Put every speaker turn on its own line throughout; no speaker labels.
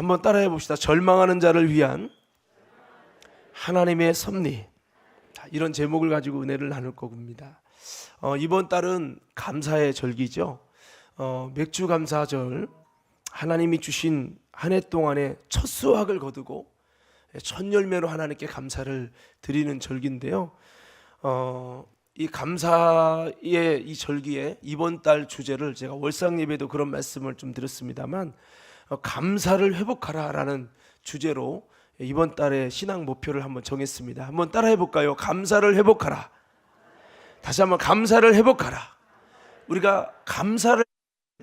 한번 따라해 봅시다. 절망하는 자를 위한 하나님의 섭리. 이런 제목을 가지고 은혜를 나눌 겁니다. 이번 달은 감사의 절기죠. 맥주 감사절, 하나님이 주신 한 해 동안의 첫 수확을 거두고 첫 열매로 하나님께 감사를 드리는 절기인데요. 이 감사의 이 절기에 이번 달 주제를 제가 월상 예배도 그런 말씀을 좀 드렸습니다만, 감사를 회복하라라는 주제로 이번 달의 신앙 목표를 한번 정했습니다. 한번 따라해 볼까요? 감사를 회복하라. 다시 한번 감사를 회복하라. 우리가 감사를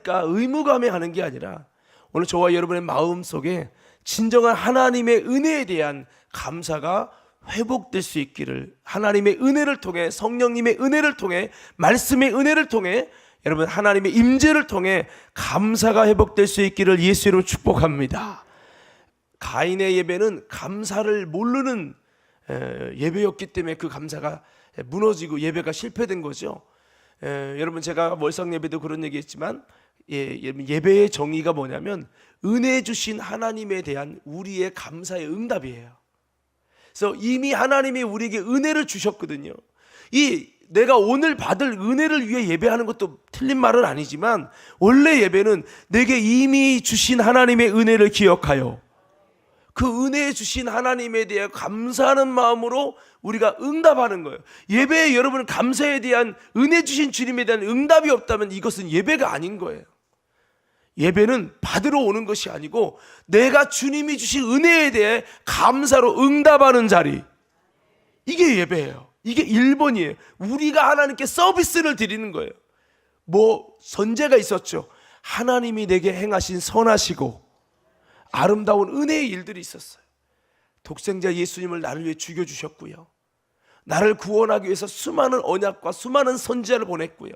의무감에 하는 게 아니라 오늘 저와 여러분의 마음 속에 진정한 하나님의 은혜에 대한 감사가 회복될 수 있기를, 하나님의 은혜를 통해, 성령님의 은혜를 통해, 말씀의 은혜를 통해, 여러분 하나님의 임재를 통해 감사가 회복될 수 있기를 예수 이름으로 축복합니다. 가인의 예배는 감사를 모르는 예배였기 때문에 그 감사가 무너지고 예배가 실패된 거죠. 여러분 제가 월상 예배도 그런 얘기했지만, 예배의 정의가 뭐냐면 은혜 주신 하나님에 대한 우리의 감사의 응답이에요. 그래서 이미 하나님이 우리에게 은혜를 주셨거든요. 내가 오늘 받을 은혜를 위해 예배하는 것도 틀린 말은 아니지만, 원래 예배는 내게 이미 주신 하나님의 은혜를 기억하여 그 은혜 주신 하나님에 대해 감사하는 마음으로 우리가 응답하는 거예요. 예배에 여러분 감사에 대한, 은혜 주신 주님에 대한 응답이 없다면 이것은 예배가 아닌 거예요. 예배는 받으러 오는 것이 아니고 내가 주님이 주신 은혜에 대해 감사로 응답하는 자리, 이게 예배예요. 이게 1번이에요. 우리가 하나님께 서비스를 드리는 거예요. 선제가 있었죠. 하나님이 내게 행하신 선하시고 아름다운 은혜의 일들이 있었어요. 독생자 예수님을 나를 위해 죽여주셨고요, 나를 구원하기 위해서 수많은 언약과 수많은 선지자를 보냈고요,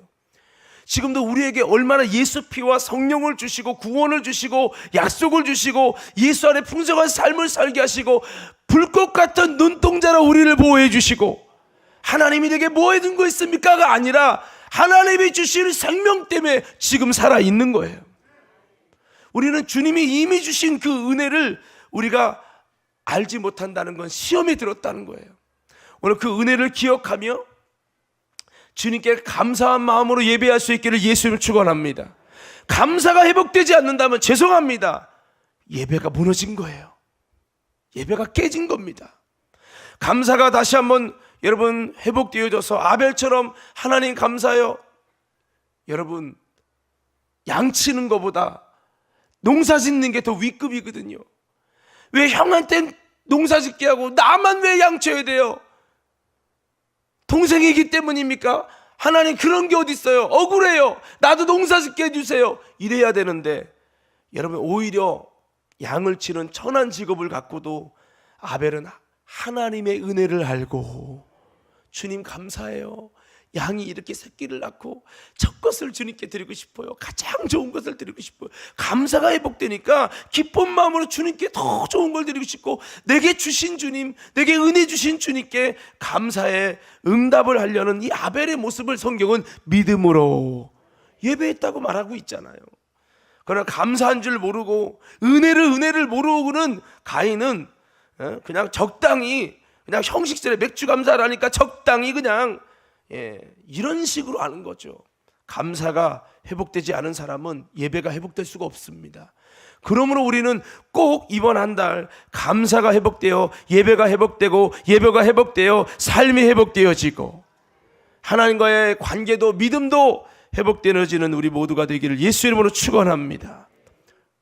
지금도 우리에게 얼마나 예수 피와 성령을 주시고 구원을 주시고 약속을 주시고 예수 안에 풍성한 삶을 살게 하시고 불꽃 같은 눈동자로 우리를 보호해 주시고, 하나님이 내게 뭐 해준 거 있습니까가 아니라 하나님이 주신 생명 때문에 지금 살아있는 거예요. 우리는 주님이 이미 주신 그 은혜를 우리가 알지 못한다는 건 시험에 들었다는 거예요. 오늘 그 은혜를 기억하며 주님께 감사한 마음으로 예배할 수 있기를 예수님을 축원합니다. 감사가 회복되지 않는다면 죄송합니다, 예배가 무너진 거예요. 예배가 깨진 겁니다. 감사가 다시 한번 여러분 회복되어져서 아벨처럼 하나님 감사해요. 여러분 양치는 것보다 농사 짓는 게 더 위급이거든요. 왜 형한테 농사 짓게 하고 나만 왜 양쳐야 돼요? 동생이기 때문입니까? 하나님 그런 게 어디 있어요? 억울해요. 나도 농사 짓게 해주세요. 이래야 되는데, 여러분 오히려 양을 치는 천한 직업을 갖고도 아벨은 하나님의 은혜를 알고, 주님 감사해요, 양이 이렇게 새끼를 낳고 첫 것을 주님께 드리고 싶어요, 가장 좋은 것을 드리고 싶어요. 감사가 회복되니까 기쁜 마음으로 주님께 더 좋은 걸 드리고 싶고, 내게 주신 주님, 내게 은혜 주신 주님께 감사의 응답을 하려는 이 아벨의 모습을 성경은 믿음으로 예배했다고 말하고 있잖아요. 그러나 감사한 줄 모르고 은혜를 모르고는 가인은 그냥 적당히, 그냥 형식적으로 맥주 감사를 하니까 적당히 그냥 이런 식으로 하는 거죠. 감사가 회복되지 않은 사람은 예배가 회복될 수가 없습니다. 그러므로 우리는 꼭 이번 한 달 감사가 회복되어 예배가 회복되고, 예배가 회복되어 삶이 회복되어지고, 하나님과의 관계도 믿음도 회복되어지는 우리 모두가 되기를 예수 이름으로 축원합니다.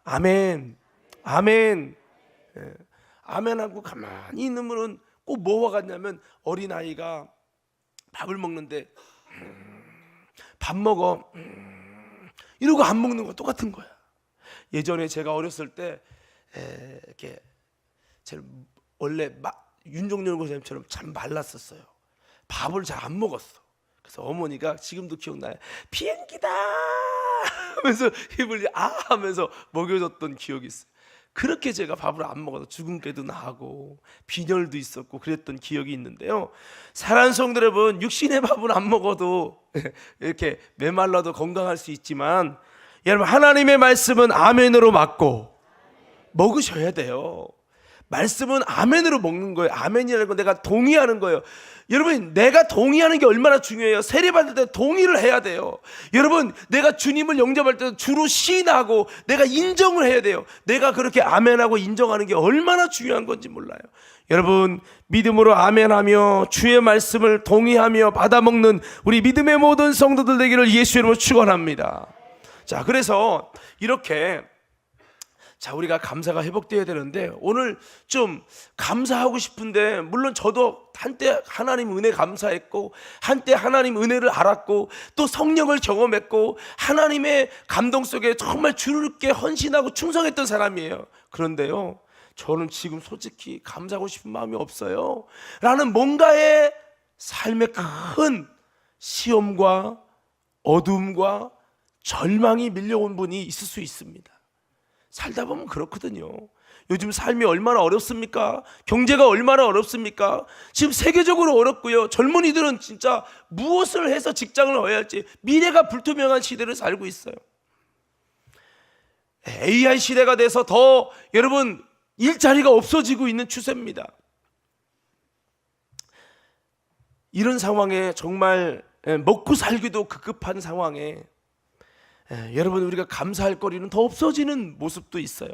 아멘. 아멘. 아멘하고 가만히 있는 분은 꼭 뭐와 같냐면, 어린아이가 밥을 먹는데 밥 먹어 이러고 안 먹는 거 똑같은 거야. 예전에 제가 어렸을 때 이렇게 원래 윤종렬 고생님처럼 참 말랐었어요. 밥을 잘 안 먹었어. 그래서 어머니가 지금도 기억나요. 비행기다 하면서 입을 하면서 먹여줬던 기억이 있어요. 그렇게 제가 밥을 안 먹어서 주근깨도 나고 빈혈도 있었고 그랬던 기억이 있는데요, 사랑하는 성도 여러분, 육신의 밥을 안 먹어도 이렇게 메말라도 건강할 수 있지만, 여러분 하나님의 말씀은 아멘으로 맞고 먹으셔야 돼요. 말씀은 아멘으로 먹는 거예요. 아멘이라는 건 내가 동의하는 거예요. 여러분, 내가 동의하는 게 얼마나 중요해요. 세례받을 때 동의를 해야 돼요. 여러분, 내가 주님을 영접할 때 주로 시인하고 내가 인정을 해야 돼요. 내가 그렇게 아멘하고 인정하는 게 얼마나 중요한 건지 몰라요. 여러분, 믿음으로 아멘하며 주의 말씀을 동의하며 받아먹는 우리 믿음의 모든 성도들 되기를 예수 이름으로 축원합니다. 자, 그래서 이렇게 우리가 감사가 회복되어야 되는데, 오늘 좀 감사하고 싶은데, 물론 저도 한때 하나님 은혜 감사했고, 한때 하나님 은혜를 알았고, 또 성령을 경험했고, 하나님의 감동 속에 정말 주님께 헌신하고 충성했던 사람이에요. 그런데요, 저는 지금 솔직히 감사하고 싶은 마음이 없어요 라는 뭔가의 삶의 큰 시험과 어둠과 절망이 밀려온 분이 있을 수 있습니다. 살다 보면 그렇거든요. 요즘 삶이 얼마나 어렵습니까? 경제가 얼마나 어렵습니까? 지금 세계적으로 어렵고요. 젊은이들은 진짜 무엇을 해서 직장을 얻어야 할지 미래가 불투명한 시대를 살고 있어요. AI 시대가 돼서 더 여러분 일자리가 없어지고 있는 추세입니다. 이런 상황에 정말 먹고 살기도 급급한 상황에 여러분, 우리가 감사할 거리는 더 없어지는 모습도 있어요.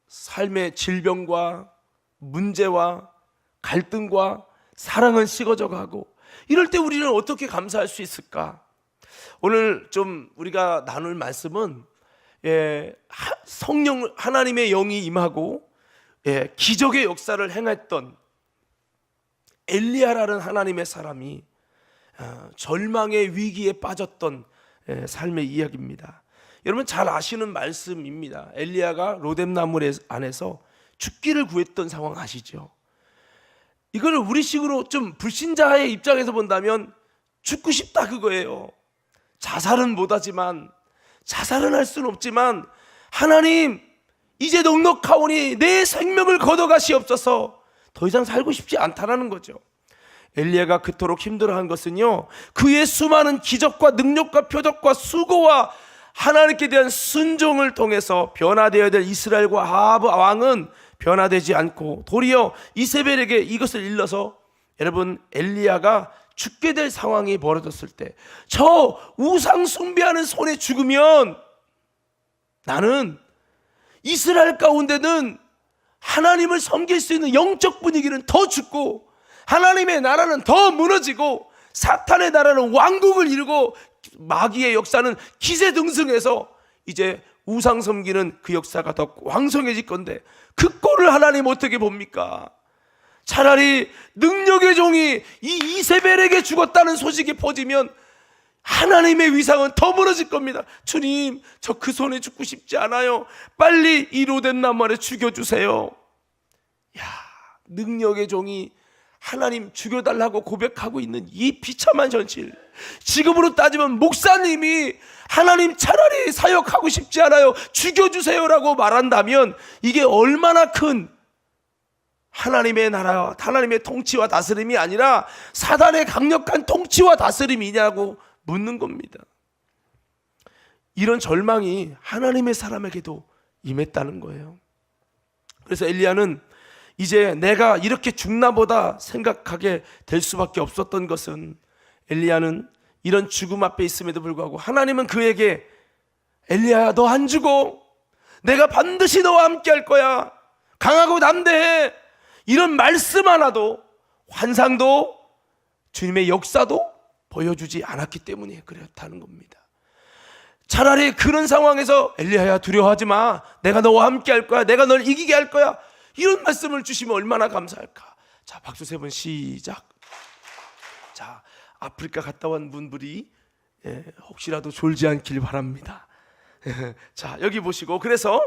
삶의 질병과 문제와 갈등과 사랑은 식어져 가고, 이럴 때 우리는 어떻게 감사할 수 있을까? 오늘 좀 우리가 나눌 말씀은 성령 하나님의 영이 임하고 기적의 역사를 행했던 엘리야라는 하나님의 사람이 절망의 위기에 빠졌던 삶의 이야기입니다. 여러분 잘 아시는 말씀입니다. 엘리야가 로뎀나무 안에서 죽기를 구했던 상황 아시죠? 이거를 우리식으로 좀 불신자의 입장에서 본다면 죽고 싶다 그거예요. 자살은 못하지만, 자살은 할 수는 없지만, 하나님 이제 넉넉하오니 내 생명을 걷어가시옵소서, 더 이상 살고 싶지 않다라는 거죠. 엘리야가 그토록 힘들어한 것은요, 그의 수많은 기적과 능력과 표적과 수고와 하나님께 대한 순종을 통해서 변화되어야 될 이스라엘과 아하브 왕은 변화되지 않고 도리어 이세벨에게 이것을 일러서, 여러분 엘리야가 죽게 될 상황이 벌어졌을 때 저 우상 숭배하는 손에 죽으면 나는 이스라엘 가운데는 하나님을 섬길 수 있는 영적 분위기는 더 죽고, 하나님의 나라는 더 무너지고, 사탄의 나라는 왕국을 이루고, 마귀의 역사는 기세등등해서 이제 우상 섬기는 그 역사가 더 왕성해질 건데, 그 꼴을 하나님 어떻게 봅니까? 차라리 능력의 종이 이 이세벨에게 죽었다는 소식이 퍼지면 하나님의 위상은 더 무너질 겁니다. 주님, 저 그 손에 죽고 싶지 않아요. 빨리 이 로뎀나무 아래 죽여주세요. 야, 능력의 종이 하나님 죽여달라고 고백하고 있는 이 비참한 현실, 지금으로 따지면 목사님이 하나님 차라리 사역하고 싶지 않아요, 죽여주세요라고 말한다면 이게 얼마나 큰 하나님의 나라와 하나님의 통치와 다스림이 아니라 사단의 강력한 통치와 다스림이냐고 묻는 겁니다. 이런 절망이 하나님의 사람에게도 임했다는 거예요. 그래서 엘리야는 이제 내가 이렇게 죽나 보다 생각하게 될 수밖에 없었던 것은, 엘리야는 이런 죽음 앞에 있음에도 불구하고 하나님은 그에게 엘리야야 너 안 죽어, 내가 반드시 너와 함께 할 거야, 강하고 담대해, 이런 말씀 하나도, 환상도, 주님의 역사도 보여주지 않았기 때문에 그렇다는 겁니다. 차라리 그런 상황에서 엘리야야 두려워하지 마, 내가 너와 함께 할 거야, 내가 널 이기게 할 거야, 이런 말씀을 주시면 얼마나 감사할까. 자, 박수 세 번 시작. 자, 아프리카 갔다 온 분들이 혹시라도 졸지 않길 바랍니다. 자, 여기 보시고, 그래서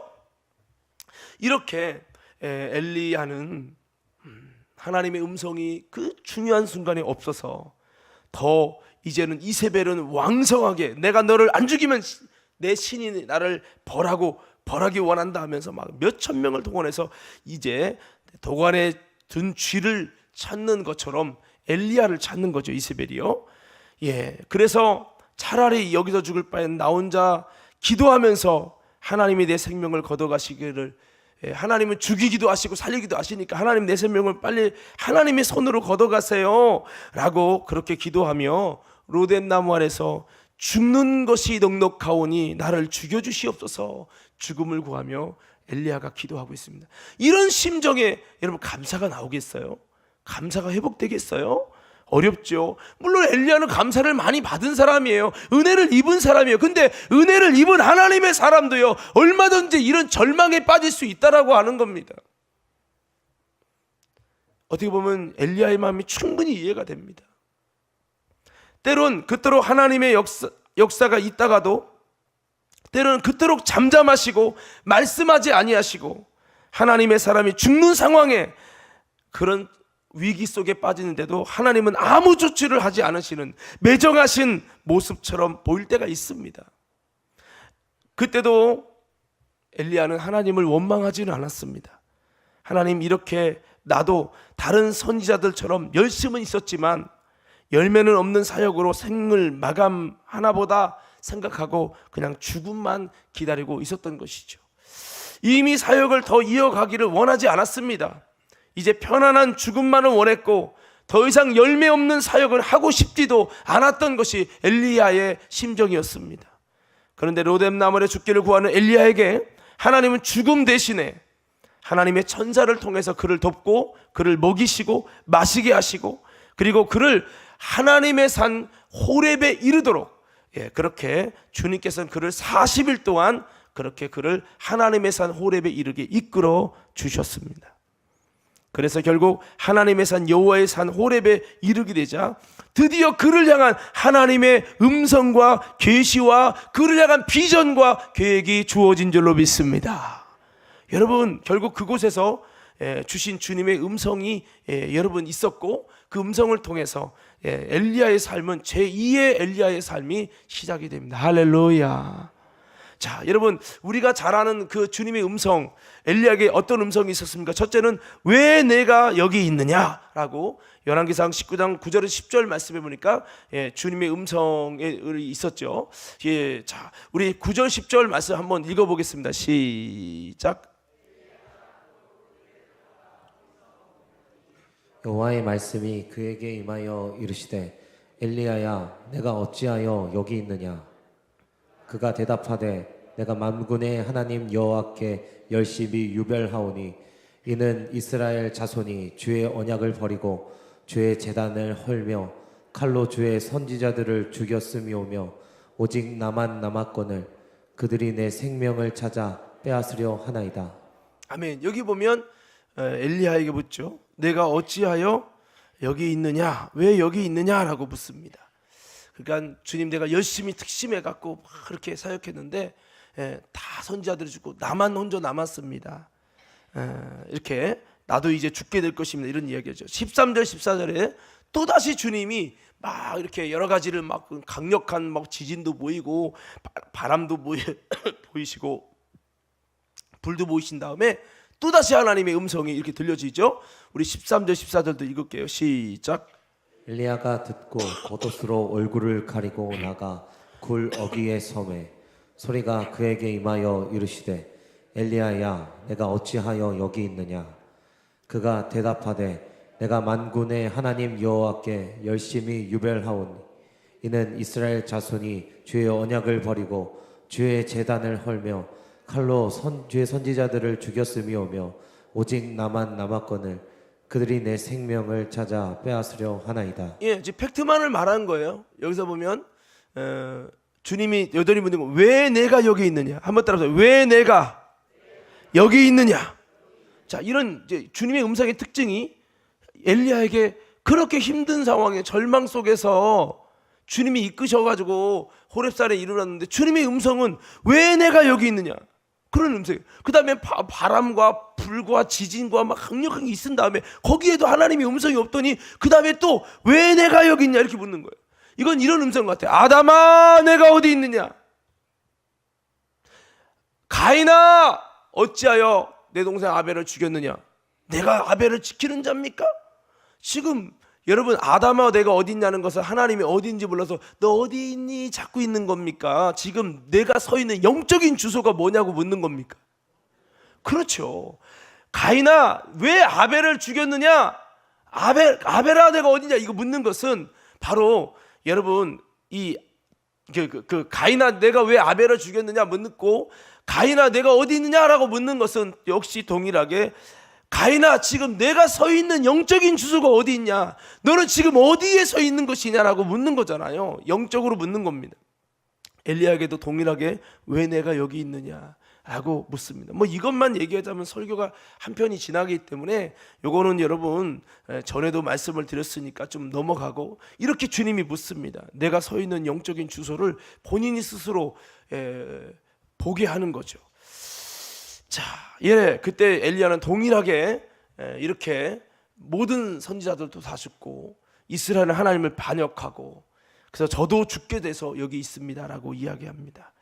이렇게 엘리야는 하나님의 음성이 그 중요한 순간에 없어서 더 이제는 이세벨은 왕성하게 내가 너를 안 죽이면 내 신이 나를 벌하기 원한다 하면서 막 몇천 명을 동원해서 이제 도관에 든 쥐를 찾는 것처럼 엘리야를 찾는 거죠, 이세벨이요. 그래서 차라리 여기서 죽을 바엔 나 혼자 기도하면서 하나님이 내 생명을 걷어가시기를, 하나님은 죽이기도 하시고 살리기도 하시니까 하나님 내 생명을 빨리 하나님의 손으로 걷어가세요 라고 그렇게 기도하며 로뎀나무 아래서 죽는 것이 넉넉하오니 나를 죽여주시옵소서 죽음을 구하며 엘리야가 기도하고 있습니다. 이런 심정에 여러분 감사가 나오겠어요? 감사가 회복되겠어요? 어렵죠. 물론 엘리야는 감사를 많이 받은 사람이에요. 은혜를 입은 사람이에요. 근데 은혜를 입은 하나님의 사람도요, 얼마든지 이런 절망에 빠질 수 있다라고 하는 겁니다. 어떻게 보면 엘리야의 마음이 충분히 이해가 됩니다. 때론 그토록 하나님의 역사가 있다가도 때로는 그토록 잠잠하시고 말씀하지 아니하시고 하나님의 사람이 죽는 상황에 그런 위기 속에 빠지는데도 하나님은 아무 조치를 하지 않으시는 매정하신 모습처럼 보일 때가 있습니다. 그때도 엘리야는 하나님을 원망하지는 않았습니다. 하나님, 이렇게 나도 다른 선지자들처럼 열심은 있었지만 열매는 없는 사역으로 생을 마감하나 보다 생각하고 그냥 죽음만 기다리고 있었던 것이죠. 이미 사역을 더 이어가기를 원하지 않았습니다. 이제 편안한 죽음만을 원했고 더 이상 열매 없는 사역을 하고 싶지도 않았던 것이 엘리야의 심정이었습니다. 그런데 로뎀나무 아래 죽기를 구하는 엘리야에게 하나님은 죽음 대신에 하나님의 천사를 통해서 그를 돕고 그를 먹이시고 마시게 하시고 그리고 그를 하나님의 산 호렙에 이르도록, 그렇게 주님께서는 그를 40일 동안 그렇게 그를 하나님의 산 호렙에 이르게 이끌어 주셨습니다. 그래서 결국 하나님의 산 여호와의 산 호렙에 이르게 되자 드디어 그를 향한 하나님의 음성과 계시와 그를 향한 비전과 계획이 주어진 줄로 믿습니다. 여러분, 결국 그곳에서 주신 주님의 음성이 여러분 있었고 그 음성을 통해서 엘리야의 삶은 제2의 엘리야의 삶이 시작이 됩니다. 할렐루야. 자, 여러분, 우리가 잘 아는 그 주님의 음성, 엘리야에게 어떤 음성이 있었습니까? 첫째는 왜 내가 여기 있느냐라고 열왕기상 19장 9절에서 10절 말씀해 보니까 주님의 음성이 있었죠. 자, 우리 9절 10절 말씀 한번 읽어보겠습니다. 시작.
여호와의 말씀이 그에게 임하여 이르시되 엘리야야, 내가 어찌하여 여기 있느냐? 그가 대답하되 내가 만군의 하나님 여호와께 열심히 유별하오니 이는 이스라엘 자손이 주의 언약을 버리고 주의 제단을 헐며 칼로 주의 선지자들을 죽였음이오며 오직 나만 남았거늘 그들이 내 생명을 찾아 빼앗으려 하나이다.
아멘. 여기 보면 엘리야에게 묻죠. 내가 어찌하여 여기 있느냐? 왜 여기 있느냐라고 묻습니다. 그러니까 주님, 내가 열심히 특심해 갖고 그렇게 사역했는데 다 선지자들이 죽고 나만 혼자 남았습니다. 이렇게 나도 이제 죽게 될 것입니다. 이런 이야기죠. 13절 14절에 또다시 주님이 막 이렇게 여러 가지를 막 강력한 막 지진도 보이고 바람도 보이시고 불도 보이신 다음에 또다시 하나님의 음성이 이렇게 들려지죠. 우리 13절 14절도 읽을게요. 시작.
엘리야가 듣고 겉옷으로 얼굴을 가리고 나가 굴 어귀에 섬에 소리가 그에게 임하여 이르시되 엘리야야, 내가 어찌하여 여기 있느냐? 그가 대답하되 내가 만군의 하나님 여호와께 열심히 유별하오니 이는 이스라엘 자손이 주의 언약을 버리고 주의 제단을 헐며 칼로 주의 선지자들을 죽였음이오며 오직 나만 남았거늘 그들이 내 생명을 찾아 빼앗으려 하나이다.
지금 팩트만을 말하는 거예요. 여기서 보면 주님이 여전히 묻는 거, 왜 내가 여기 있느냐? 한번 따라서, 왜 내가 여기 있느냐? 자, 이런 이제 주님의 음성의 특징이 엘리야에게 그렇게 힘든 상황에 절망 속에서 주님이 이끄셔가지고 호렙산에 이르렀는데 주님의 음성은 왜 내가 여기 있느냐? 그런 음성이에요. 그 다음에 바람과 불과 지진과 막 강력한 게 있은 다음에 거기에도 하나님의 음성이 없더니 그 다음에 또 왜 내가 여기 있냐 이렇게 묻는 거예요. 이건 이런 음성 같아요. 아담아, 내가 어디 있느냐? 가인아, 어찌하여 내 동생 아벨을 죽였느냐? 내가 아벨을 지키는 자입니까? 지금 여러분 아담아 내가 어디 있냐는 것은 하나님이 어디 있는지 몰라서 너 어디 있니 자꾸 있는 겁니까? 지금 내가 서 있는 영적인 주소가 뭐냐고 묻는 겁니까? 그렇죠. 가인아 왜 아벨을 죽였느냐? 아벨아 내가 어디냐 이거 묻는 것은 바로 여러분 이 가인아 내가 왜 아벨을 죽였느냐 묻고 가인아 내가 어디 있느냐라고 묻는 것은 역시 동일하게 가인아 지금 내가 서 있는 영적인 주소가 어디 있냐? 너는 지금 어디에 서 있는 것이냐라고 묻는 거잖아요. 영적으로 묻는 겁니다. 엘리야에게도 동일하게 왜 내가 여기 있느냐라고 묻습니다. 뭐 이것만 얘기하자면 설교가 한 편이 지나기 때문에 요거는 여러분 전에도 말씀을 드렸으니까 좀 넘어가고 이렇게 주님이 묻습니다. 내가 서 있는 영적인 주소를 본인이 스스로 보게 하는 거죠. 자, 그때 엘리야는 동일하게 이렇게 모든 선지자들도 다 죽고 이스라엘은 하나님을 반역하고 그래서 저도 죽게 돼서 여기 있습니다라고 이야기합니다.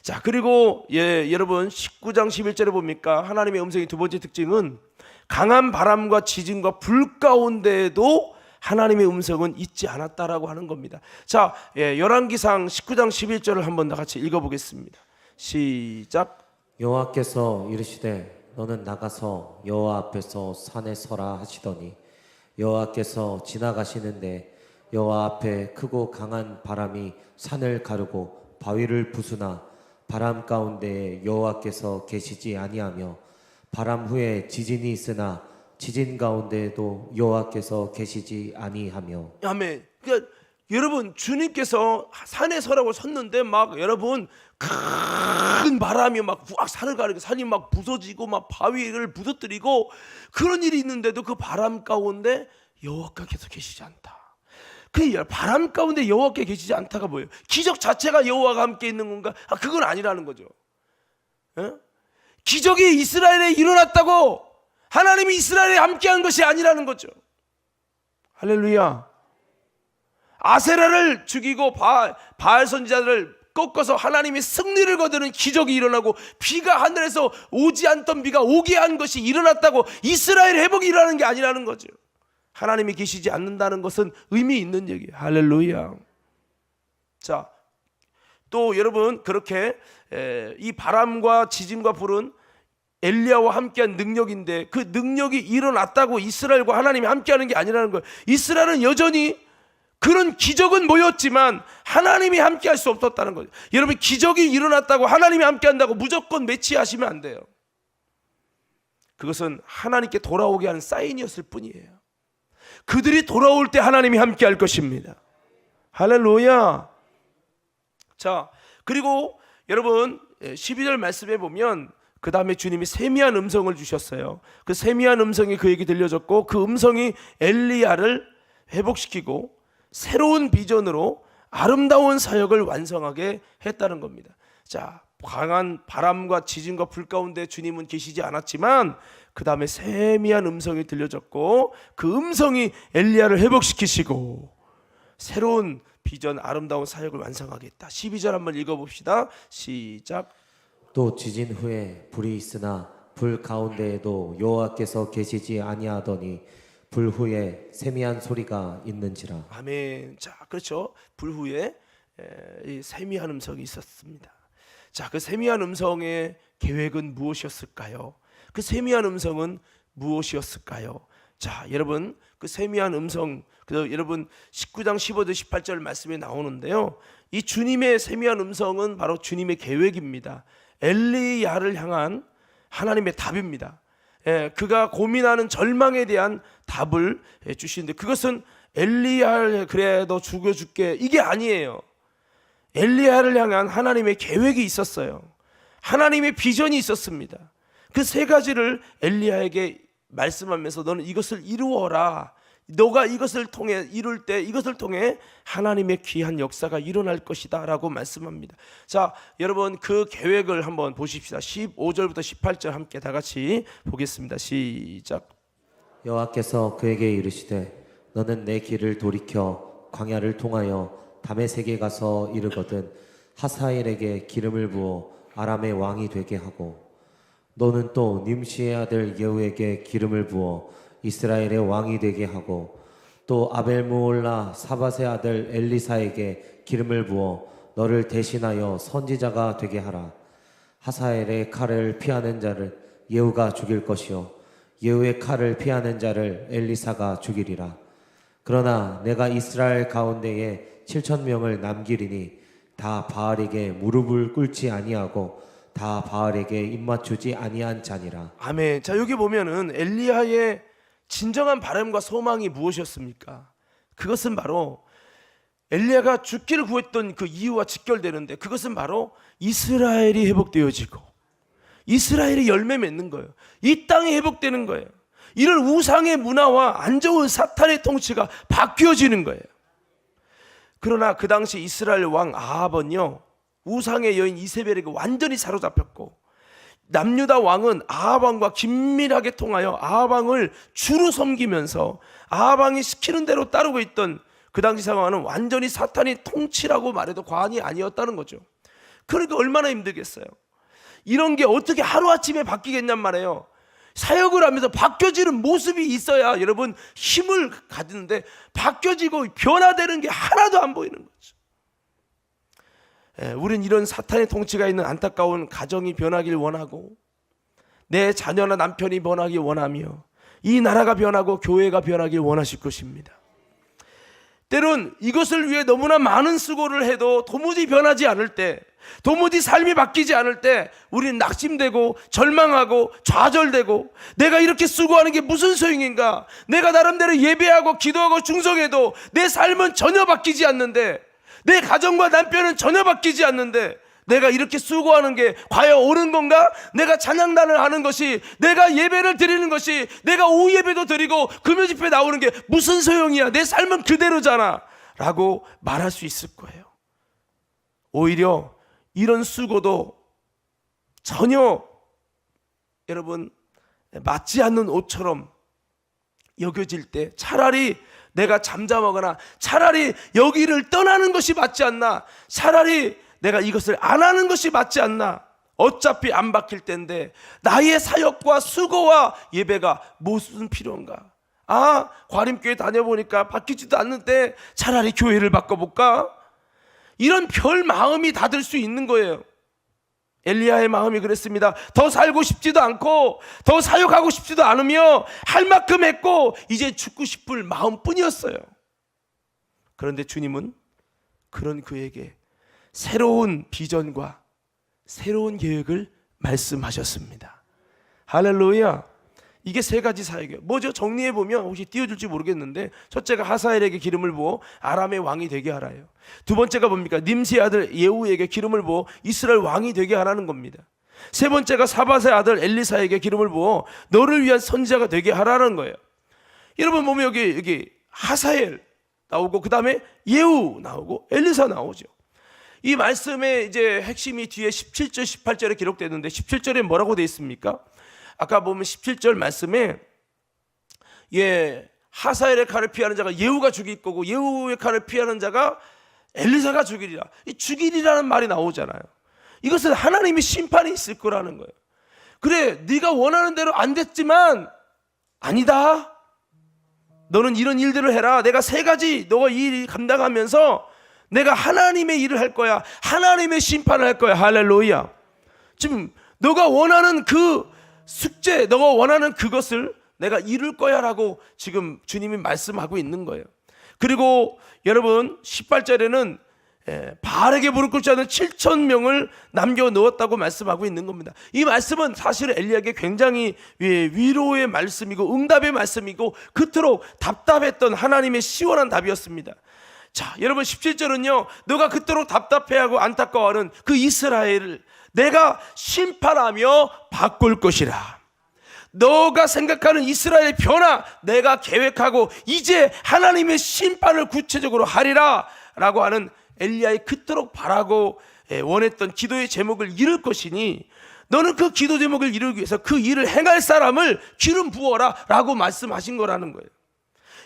자, 그리고 여러분 19장 11절에 보니까 하나님의 음성의 두 번째 특징은 강한 바람과 지진과 불 가운데에도 하나님의 음성은 잊지 않았다라고 하는 겁니다. 자, 열왕기상 19장 11절을 한번 다 같이 읽어보겠습니다. 시작.
여호와께서 이르시되 너는 나가서 여호와 앞에서 산에 서라 하시더니 여호와께서 지나가시는데 여호와 앞에 크고 강한 바람이 산을 가르고 바위를 부수나 바람 가운데에 여호와께서 계시지 아니하며 바람 후에 지진이 있으나 지진 가운데에도 여호와께서 계시지 아니하며.
아멘. 그러니까 여러분 주님께서 산에 서라고 섰는데 막 여러분 큰 바람이 막 산을 가르고 산이 막 부서지고 막 바위를 부서뜨리고 그런 일이 있는데도 그 바람 가운데 여호와께서 계시지 않다. 그 바람 가운데 여호와께 계시지 않다가 뭐예요? 기적 자체가 여호와가 함께 있는 건가? 그건 아니라는 거죠. 기적이 이스라엘에 일어났다고 하나님이 이스라엘에 함께한 것이 아니라는 거죠. 할렐루야. 아세라를 죽이고 바알 선지자들을 꺾어서 하나님이 승리를 거두는 기적이 일어나고 비가 하늘에서 오지 않던 비가 오게 한 것이 일어났다고 이스라엘 회복이 일어나는 게 아니라는 거죠. 하나님이 계시지 않는다는 것은 의미 있는 얘기예요. 할렐루야. 자, 또 여러분 그렇게 이 바람과 지진과 불은 엘리야와 함께한 능력인데 그 능력이 일어났다고 이스라엘과 하나님이 함께하는 게 아니라는 거예요. 이스라엘은 여전히 그런 기적은 모였지만 하나님이 함께할 수 없었다는 거죠. 여러분 기적이 일어났다고 하나님이 함께한다고 무조건 매치하시면 안 돼요. 그것은 하나님께 돌아오게 하는 사인이었을 뿐이에요. 그들이 돌아올 때 하나님이 함께할 것입니다. 할렐루야. 자, 그리고 여러분 12절 말씀해 보면 그 다음에 주님이 세미한 음성을 주셨어요. 그 세미한 음성이 그에게 들려졌고 그 음성이 엘리야를 회복시키고 새로운 비전으로 아름다운 사역을 완성하게 했다는 겁니다. 자, 강한 바람과 지진과 불 가운데 주님은 계시지 않았지만 그 다음에 세미한 음성이 들려졌고 그 음성이 엘리야를 회복시키시고 새로운 비전 아름다운 사역을 완성하게 했다. 12절 한번 읽어봅시다. 시작.
또 지진 후에 불이 있으나 불 가운데에도 여호와께서 계시지 아니하더니 불 후에 세미한 소리가 있는지라.
아멘. 자, 그렇죠. 불 후에 이 세미한 음성이 있었습니다. 자, 그 세미한 음성의 계획은 무엇이었을까요? 그 세미한 음성은 무엇이었을까요? 자, 여러분 그 세미한 음성 여러분 19장 15절 18절 말씀에 나오는데요. 이 주님의 세미한 음성은 바로 주님의 계획입니다. 엘리야를 향한 하나님의 답입니다. 그가 고민하는 절망에 대한 답을 주시는데 그것은 엘리야를 그래 너 죽여줄게 이게 아니에요. 엘리야를 향한 하나님의 계획이 있었어요. 하나님의 비전이 있었습니다. 그 세 가지를 엘리야에게 말씀하면서 너는 이것을 이루어라. 너가 이것을 통해 이룰 때 이것을 통해 하나님의 귀한 역사가 일어날 것이다 라고 말씀합니다. 자, 여러분 그 계획을 한번 보십시다. 15절부터 18절 함께 다 같이 보겠습니다. 시작.
여호와께서 그에게 이르시되 너는 내 길을 돌이켜 광야를 통하여 다메섹에 가서 이르거든 하사엘에게 기름을 부어 아람의 왕이 되게 하고 너는 또 님시의 아들 예후에게 기름을 부어 이스라엘의 왕이 되게 하고 또 아벨무올라 사밧의 아들 엘리사에게 기름을 부어 너를 대신하여 선지자가 되게 하라. 하사엘의 칼을 피하는 자를 예후가 죽일 것이요 예후의 칼을 피하는 자를 엘리사가 죽이리라. 그러나 내가 이스라엘 가운데에 7,000명을 남기리니 다 바알에게 무릎을 꿇지 아니하고 다 바알에게 입맞추지 아니한 자니라.
아멘. 자, 여기 보면은 엘리야의 진정한 바람과 소망이 무엇이었습니까? 그것은 바로 엘리야가 죽기를 구했던 그 이유와 직결되는데, 그것은 바로 이스라엘이 회복되어지고 이스라엘이 열매 맺는 거예요. 이 땅이 회복되는 거예요. 이런 우상의 문화와 안 좋은 사탄의 통치가 바뀌어지는 거예요. 그러나 그 당시 이스라엘 왕 아합은요, 우상의 여인 이세벨에게 완전히 사로잡혔고, 남유다 왕은 아합 왕과 긴밀하게 통하여 아합 왕을 주로 섬기면서 아합 왕이 시키는 대로 따르고 있던 그 당시 상황은 완전히 사탄이 통치라고 말해도 과언이 아니었다는 거죠. 그러니까 얼마나 힘들겠어요. 이런 게 어떻게 하루아침에 바뀌겠냔 말이에요. 사역을 하면서 바뀌어지는 모습이 있어야 여러분 힘을 가지는데, 바뀌어지고 변화되는 게 하나도 안 보이는 거죠. 우린 이런 사탄의 통치가 있는 안타까운 가정이 변하길 원하고, 내 자녀나 남편이 변하길 원하며, 이 나라가 변하고 교회가 변하길 원하실 것입니다. 때론 이것을 위해 너무나 많은 수고를 해도 도무지 변하지 않을 때, 도무지 삶이 바뀌지 않을 때 우리는 낙심되고 절망하고 좌절되고, 내가 이렇게 수고하는 게 무슨 소용인가, 내가 나름대로 예배하고 기도하고 충성해도 내 삶은 전혀 바뀌지 않는데, 내 가정과 남편은 전혀 바뀌지 않는데, 내가 이렇게 수고하는 게 과연 옳은 건가? 내가 찬양단을 하는 것이, 내가 예배를 드리는 것이, 내가 오후 예배도 드리고 금요 집회 나오는 게 무슨 소용이야? 내 삶은 그대로잖아 라고 말할 수 있을 거예요. 오히려 이런 수고도 전혀 여러분 맞지 않는 옷처럼 여겨질 때 차라리 내가 잠잠하거나, 차라리 여기를 떠나는 것이 맞지 않나, 차라리 내가 이것을 안 하는 것이 맞지 않나, 어차피 안 바뀔 텐데 나의 사역과 수고와 예배가 무슨 필요한가, 과림교회 다녀보니까 바뀌지도 않는데 차라리 교회를 바꿔볼까, 이런 별 마음이 닫을 수 있는 거예요. 엘리야의 마음이 그랬습니다. 더 살고 싶지도 않고 더 사역하고 싶지도 않으며 할 만큼 했고 이제 죽고 싶을 마음뿐이었어요. 그런데 주님은 그런 그에게 새로운 비전과 새로운 계획을 말씀하셨습니다. 할렐루야. 이게 세 가지 사역이에요. 뭐죠? 정리해보면 혹시 띄워줄지 모르겠는데, 첫째가 하사엘에게 기름을 부어 아람의 왕이 되게 하라요. 두 번째가 뭡니까? 님시의 아들 예후에게 기름을 부어 이스라엘 왕이 되게 하라는 겁니다. 세 번째가 사밧의 아들 엘리사에게 기름을 부어 너를 위한 선지자가 되게 하라는 거예요. 여러분 보면 여기 하사엘 나오고, 그 다음에 예후 나오고 엘리사 나오죠. 이 말씀의 이제 핵심이 뒤에 17절 18절에 기록되는데, 17절에 뭐라고 되어 있습니까? 아까 보면 17절 말씀에 하사엘의 칼을 피하는 자가 예후가 죽일 거고, 예후의 칼을 피하는 자가 엘리사가 죽이리라. 이 죽이리라는 말이 나오잖아요. 이것은 하나님의 심판이 있을 거라는 거예요. 그래, 네가 원하는 대로 안 됐지만 아니다, 너는 이런 일들을 해라. 내가 세 가지 너가 이 일 감당하면서 내가 하나님의 일을 할 거야. 하나님의 심판을 할 거야. 할렐루야. 지금 너가 원하는 그 숙제, 너가 원하는 그것을 내가 이룰 거야 라고 지금 주님이 말씀하고 있는 거예요. 그리고 여러분 18절에는 바알에게 무릎 꿇지 않은 7,000명을 남겨 넣었다고 말씀하고 있는 겁니다. 이 말씀은 사실 엘리야에게 굉장히 위로의 말씀이고 응답의 말씀이고, 그토록 답답했던 하나님의 시원한 답이었습니다. 자, 여러분 17절은요, 너가 그토록 답답해하고 안타까워하는 그 이스라엘을 내가 심판하며 바꿀 것이라. 너가 생각하는 이스라엘의 변화 내가 계획하고 이제 하나님의 심판을 구체적으로 하리라 라고 하는 엘리야의 그토록 바라고 원했던 기도의 제목을 이룰 것이니, 너는 그 기도 제목을 이루기 위해서 그 일을 행할 사람을 기름 부어라 라고 말씀하신 거라는 거예요.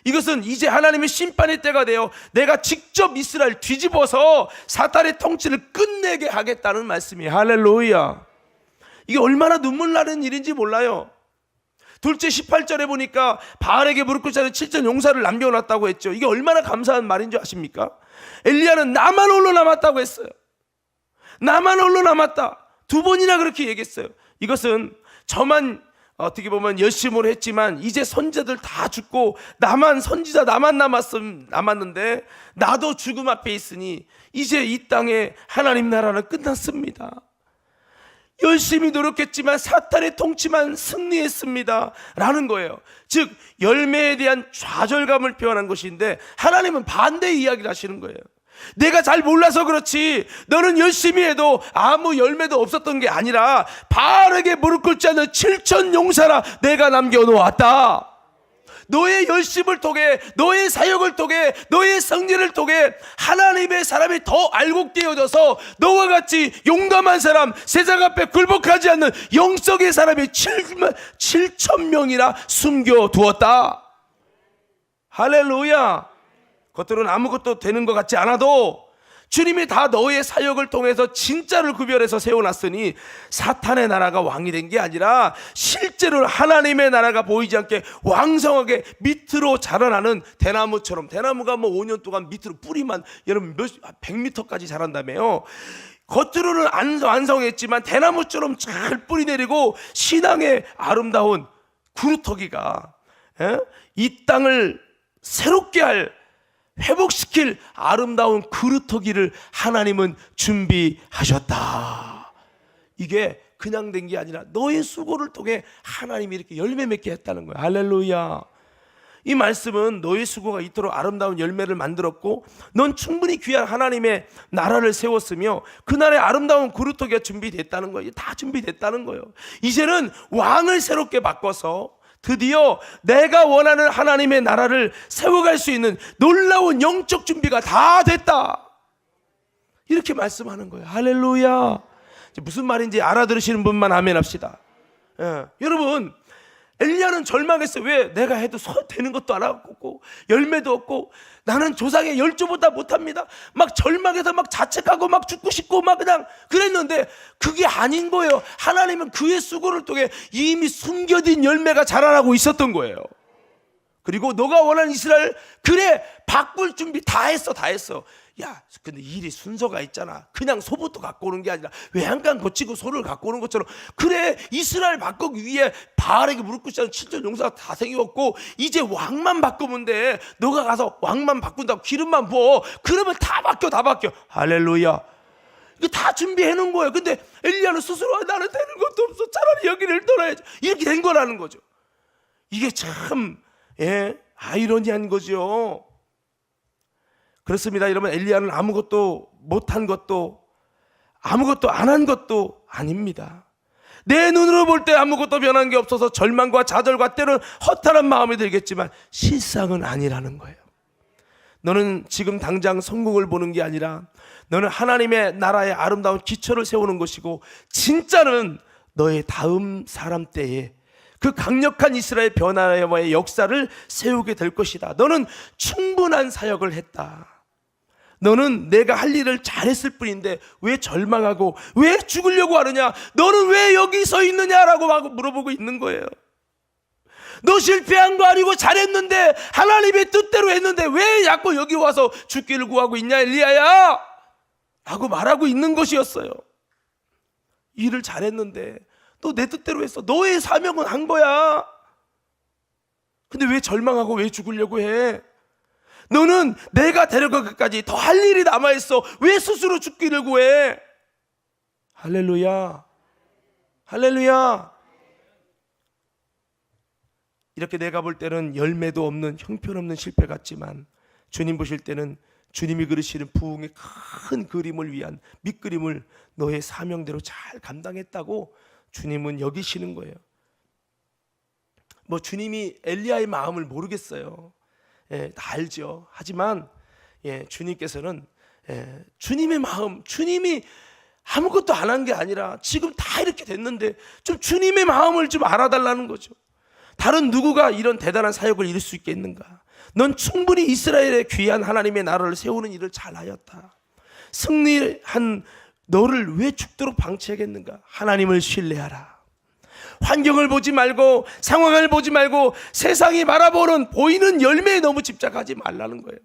이것은 이제 하나님의 심판의 때가 되어 내가 직접 이스라엘 뒤집어서 사탄의 통치를 끝내게 하겠다는 말씀이에요. 할렐루야. 이게 얼마나 눈물 나는 일인지 몰라요. 둘째 18절에 보니까 바알에게 무릎 꿇지 않은 7천 용사를 남겨놨다고 했죠. 이게 얼마나 감사한 말인 줄 아십니까? 엘리야는 나만 홀로 남았다고 했어요. 나만 홀로 남았다. 2번이나 그렇게 얘기했어요. 이것은 저만 어떻게 보면 열심으로 했지만 이제 선지자들 다 죽고 나만 선지자 나만 남았는데 나도 죽음 앞에 있으니 이제 이 땅에 하나님 나라는 끝났습니다. 열심히 노력했지만 사탄의 통치만 승리했습니다 라는 거예요. 즉 열매에 대한 좌절감을 표현한 것인데 하나님은 반대의 이야기를 하시는 거예요. 내가 잘 몰라서 그렇지 너는 열심히 해도 아무 열매도 없었던 게 아니라 바알에게 무릎 꿇지 않는 7천 용사라 내가 남겨놓았다. 너의 열심을 통해 너의 사역을 통해 너의 승리를 통해 하나님의 사람이 더 알고 깨어져서 너와 같이 용감한 사람, 세상 앞에 굴복하지 않는 영적의 사람이 7천 명이나 숨겨두었다. 할렐루야. 겉으로는 아무것도 되는 것 같지 않아도 주님이 다 너의 사역을 통해서 진짜를 구별해서 세워놨으니 사탄의 나라가 왕이 된 게 아니라 실제로 하나님의 나라가 보이지 않게 왕성하게 밑으로 자라나는 대나무처럼, 대나무가 뭐 5년 동안 밑으로 뿌리만 여러분 100m까지 자란다며요. 겉으로는 완성했지만 대나무처럼 잘 뿌리 내리고 신앙의 아름다운 구루터기가 이 땅을 새롭게 할 회복시킬 아름다운 그루터기를 하나님은 준비하셨다. 이게 그냥 된 게 아니라 너의 수고를 통해 하나님이 이렇게 열매 맺게 했다는 거예요. 할렐루야. 이 말씀은 너의 수고가 이토록 아름다운 열매를 만들었고 넌 충분히 귀한 하나님의 나라를 세웠으며 그날의 아름다운 그루터기가 준비됐다는 거예요. 다 준비됐다는 거예요. 이제는 왕을 새롭게 바꿔서 드디어 내가 원하는 하나님의 나라를 세워갈 수 있는 놀라운 영적 준비가 다 됐다. 이렇게 말씀하는 거예요. 할렐루야. 무슨 말인지 알아들으시는 분만 아멘 합시다. 여러분 엘리야는 절망했어요. 왜? 내가 해도 되는 것도 안 하고 열매도 없고 나는 조상의 열조보다 못합니다. 막 절망해서 막 자책하고 막 죽고 싶고 막 그냥 그랬는데 그게 아닌 거예요. 하나님은 그의 수고를 통해 이미 숨겨진 열매가 자라나고 있었던 거예요. 그리고 너가 원하는 이스라엘 그래 바꿀 준비 다 했어. 야 근데 일이 순서가 있잖아. 그냥 소부터 갖고 오는 게 아니라 외양간 고치고 소를 갖고 오는 것처럼 그래 이스라엘 바꾸기 위해 바알에게 무릎 꿇지 않은 7천 용사가 다 생겼고 이제 왕만 바꾸면 돼. 너가 가서 왕만 바꾼다고 기름만 부어. 그러면 다 바뀌어. 할렐루야. 이거 다 준비해 놓은 거예요. 근데 엘리야는 스스로 나는 되는 것도 없어. 차라리 여기를 떠나야지. 이렇게 된 거라는 거죠. 이게 참 아이러니한 거죠. 그렇습니다. 여러분 엘리야는 아무것도 못한 것도 아무것도 안 한 것도 아닙니다. 내 눈으로 볼 때 아무것도 변한 게 없어서 절망과 좌절과 때로는 허탈한 마음이 들겠지만 실상은 아니라는 거예요. 너는 지금 당장 성공을 보는 게 아니라 너는 하나님의 나라의 아름다운 기초를 세우는 것이고 진짜는 너의 다음 사람 때에 그 강력한 이스라엘 변화의 역사를 세우게 될 것이다. 너는 충분한 사역을 했다. 너는 내가 할 일을 잘했을 뿐인데 왜 절망하고 왜 죽으려고 하느냐? 너는 왜 여기 서 있느냐라고 물어보고 있는 거예요. 너 실패한 거 아니고 잘했는데 하나님의 뜻대로 했는데 왜 자꾸 여기 와서 죽기를 구하고 있냐 엘리야야? 라고 말하고 있는 것이었어요. 일을 잘했는데 너 내 뜻대로 했어. 너의 사명은 한 거야. 근데 왜 절망하고 왜 죽으려고 해? 너는 내가 데려가기까지 더 할 일이 남아있어. 왜 스스로 죽기를 구해? 할렐루야. 이렇게 내가 볼 때는 열매도 없는 형편없는 실패 같지만 주님 보실 때는 주님이 그리시는 부흥의 큰 그림을 위한 밑그림을 너의 사명대로 잘 감당했다고 주님은 여기시는 거예요. 뭐 주님이 엘리야의 마음을 모르겠어요. 다 알죠. 하지만 주님께서는 주님의 마음, 주님이 아무것도 안 한 게 아니라 지금 다 이렇게 됐는데 좀 주님의 마음을 좀 알아달라는 거죠. 다른 누구가 이런 대단한 사역을 이룰 수 있겠는가? 넌 충분히 이스라엘의 귀한 하나님의 나라를 세우는 일을 잘하였다. 승리한 너를 왜 죽도록 방치하겠는가? 하나님을 신뢰하라. 환경을 보지 말고 상황을 보지 말고 세상이 바라보는 보이는 열매에 너무 집착하지 말라는 거예요.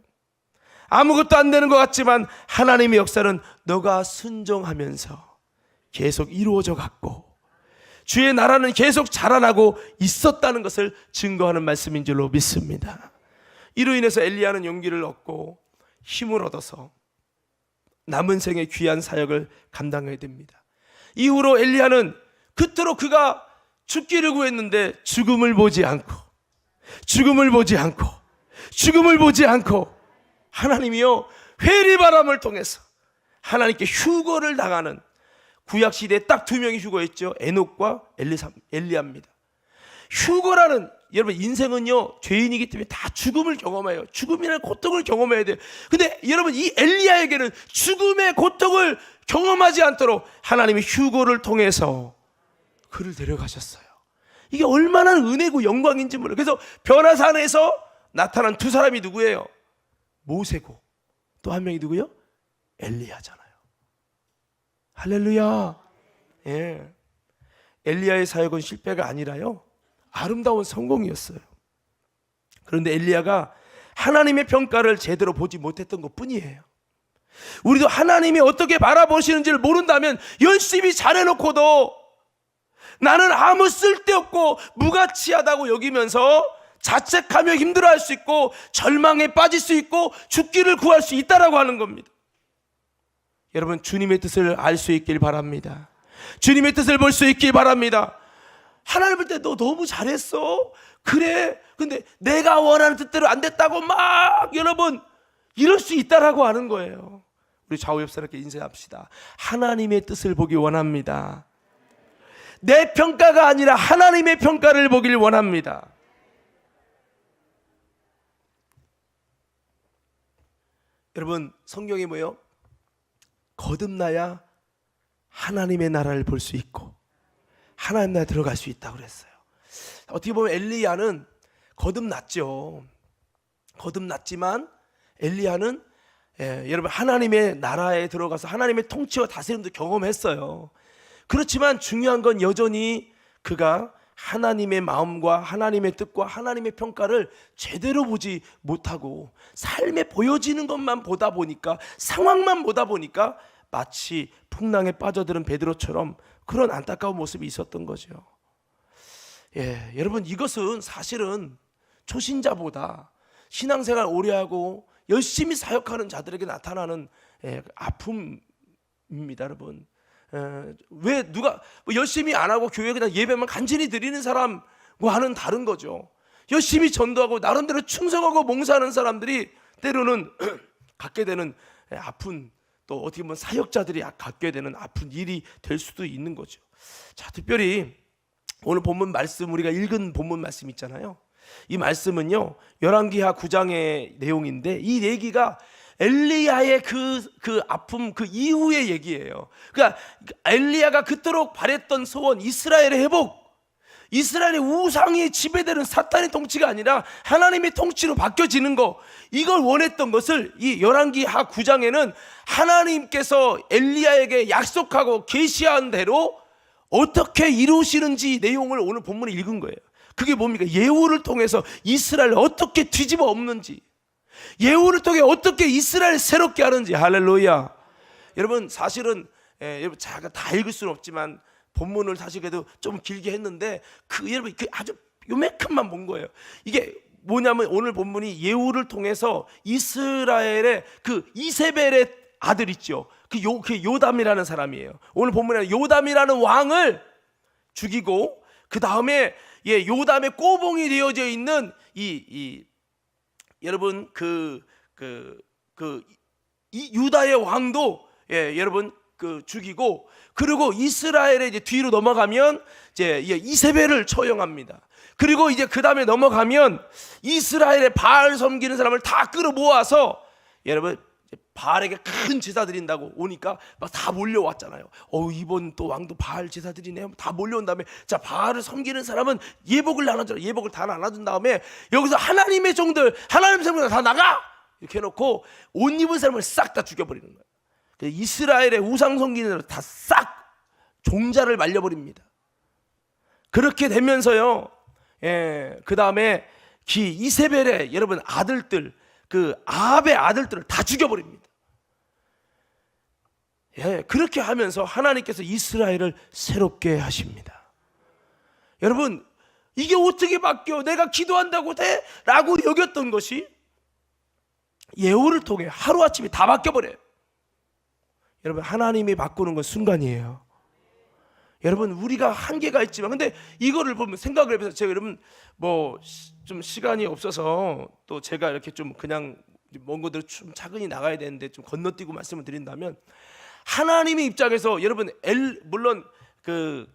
아무것도 안 되는 것 같지만 하나님의 역사는 너가 순종하면서 계속 이루어져 갔고 주의 나라는 계속 자라나고 있었다는 것을 증거하는 말씀인 줄로 믿습니다. 이로 인해서 엘리야는 용기를 얻고 힘을 얻어서 남은 생의 귀한 사역을 감당해야 됩니다. 이후로 엘리야는 그토록 그가 죽기를 구했는데 죽음을 보지 않고 하나님이요 회리바람을 통해서 하나님께 휴거를 당하는 구약시대에 딱 두 명이 휴거했죠. 에녹과 엘리야입니다. 휴거라는, 여러분 인생은요 죄인이기 때문에 다 죽음을 경험해요. 죽음이라는 고통을 경험해야 돼요. 근데 여러분 이 엘리야에게는 죽음의 고통을 경험하지 않도록 하나님이 휴거를 통해서 그를 데려가셨어요. 이게 얼마나 은혜고 영광인지 몰라요. 그래서 변화산에서 나타난 두 사람이 누구예요? 모세고 또 한 명이 누구요? 엘리야잖아요. 할렐루야. 예. 엘리야의 사역은 실패가 아니라요 아름다운 성공이었어요. 그런데 엘리야가 하나님의 평가를 제대로 보지 못했던 것 뿐이에요. 우리도 하나님이 어떻게 바라보시는지를 모른다면 열심히 잘해놓고도 나는 아무 쓸데없고 무가치하다고 여기면서 자책하며 힘들어할 수 있고 절망에 빠질 수 있고 죽기를 구할 수 있다라고 하는 겁니다. 여러분 주님의 뜻을 알 수 있길 바랍니다. 주님의 뜻을 볼 수 있길 바랍니다. 하나님 볼 때 너 너무 잘했어. 그래. 근데 내가 원하는 뜻대로 안 됐다고 막 여러분 이럴 수 있다라고 하는 거예요. 우리 좌우 옆 사람께 인사합시다. 하나님의 뜻을 보기 원합니다. 내 평가가 아니라 하나님의 평가를 보길 원합니다. 여러분 성경이 뭐예요? 거듭나야 하나님의 나라를 볼 수 있고 하나님 나라에 들어갈 수 있다고 그랬어요. 어떻게 보면 엘리야는 거듭났죠. 거듭났지만 엘리야는 여러분 하나님의 나라에 들어가서 하나님의 통치와 다스림도 경험했어요. 그렇지만 중요한 건 여전히 그가 하나님의 마음과 하나님의 뜻과 하나님의 평가를 제대로 보지 못하고 삶에 보여지는 것만 보다 보니까 상황만 보다 보니까 마치 풍랑에 빠져드는 베드로처럼 그런 안타까운 모습이 있었던 거죠. 여러분 이것은 사실은 초신자보다 신앙생활 오래 하고 열심히 사역하는 자들에게 나타나는 아픔입니다. 여러분 왜 누가 열심히 안 하고 교회 그냥 예배만 간절히 드리는 사람과는 다른 거죠. 열심히 전도하고 나름대로 충성하고 봉사하는 사람들이 때로는 갖게 되는 아픈, 또 어떻게 보면 사역자들이 갖게 되는 아픈 일이 될 수도 있는 거죠. 자, 특별히 오늘 본문 말씀, 우리가 읽은 본문 말씀 있잖아요. 이 말씀은요 열왕기하 9장의 내용인데 이 얘기가 엘리야의 그 아픔 그 이후의 얘기예요. 그러니까 엘리야가 그토록 바랬던 소원, 이스라엘의 회복, 이스라엘의 우상이 지배되는 사탄의 통치가 아니라 하나님의 통치로 바뀌어지는 거, 이걸 원했던 것을 이 열왕기하 9장에는 하나님께서 엘리야에게 약속하고 계시한 대로 어떻게 이루시는지 내용을 오늘 본문에 읽은 거예요. 그게 뭡니까? 예후를 통해서 이스라엘을 어떻게 뒤집어 엎는지, 예후를 통해 어떻게 이스라엘을 새롭게 하는지. 할렐루야. 여러분 사실은 여러분 제가 다 읽을 수는 없지만 본문을 사실 그래도 좀 길게 했는데 여러분 아주 요만큼만 본 거예요. 이게 뭐냐면 오늘 본문이 예후를 통해서 이스라엘의 그 이세벨의 아들 있죠. 그 요담이라는 사람이에요. 오늘 본문에 요담이라는 왕을 죽이고 그 다음에 요담의 꼬봉이 되어져 있는 여러분 이 유다의 왕도 여러분 죽이고, 그리고 이스라엘의 이제 뒤로 넘어가면 이제 이세벨을 처형합니다. 그리고 이제 그 다음에 넘어가면 이스라엘의 바알 섬기는 사람을 다 끌어모아서 여러분 바알에게 큰 제사 드린다고 오니까 막 다 몰려왔잖아요. 이번 또 왕도 바알 제사 드리네요. 다 몰려온 다음에 자 바알을 섬기는 사람은 예복을 나눠줘. 예복을 다 나눠준 다음에 여기서 하나님의 종들, 하나님의 성도들 다 나가 이렇게 해놓고 옷 입은 사람을 싹 다 죽여버리는 거예요. 이스라엘의 우상 섬기는 사람을 다 싹 종자를 말려버립니다. 그렇게 되면서요, 그 다음에 이세벨의 여러분 아들들, 그 아합의 아들들을 다 죽여버립니다. 그렇게 하면서 하나님께서 이스라엘을 새롭게 하십니다. 여러분, 이게 어떻게 바뀌어? 내가 기도한다고 돼? 라고 여겼던 것이 예후를 통해 하루아침에 다 바뀌어버려요. 여러분, 하나님이 바꾸는 건 순간이에요. 여러분, 우리가 한계가 있지만, 근데 이거를 보면 생각을 해보세요. 제가 여러분 뭐 좀 시간이 없어서 또 제가 이렇게 좀 그냥 먼 곳으로 좀 차근히 나가야 되는데 좀 건너뛰고 말씀을 드린다면, 하나님의 입장에서 여러분 물론 그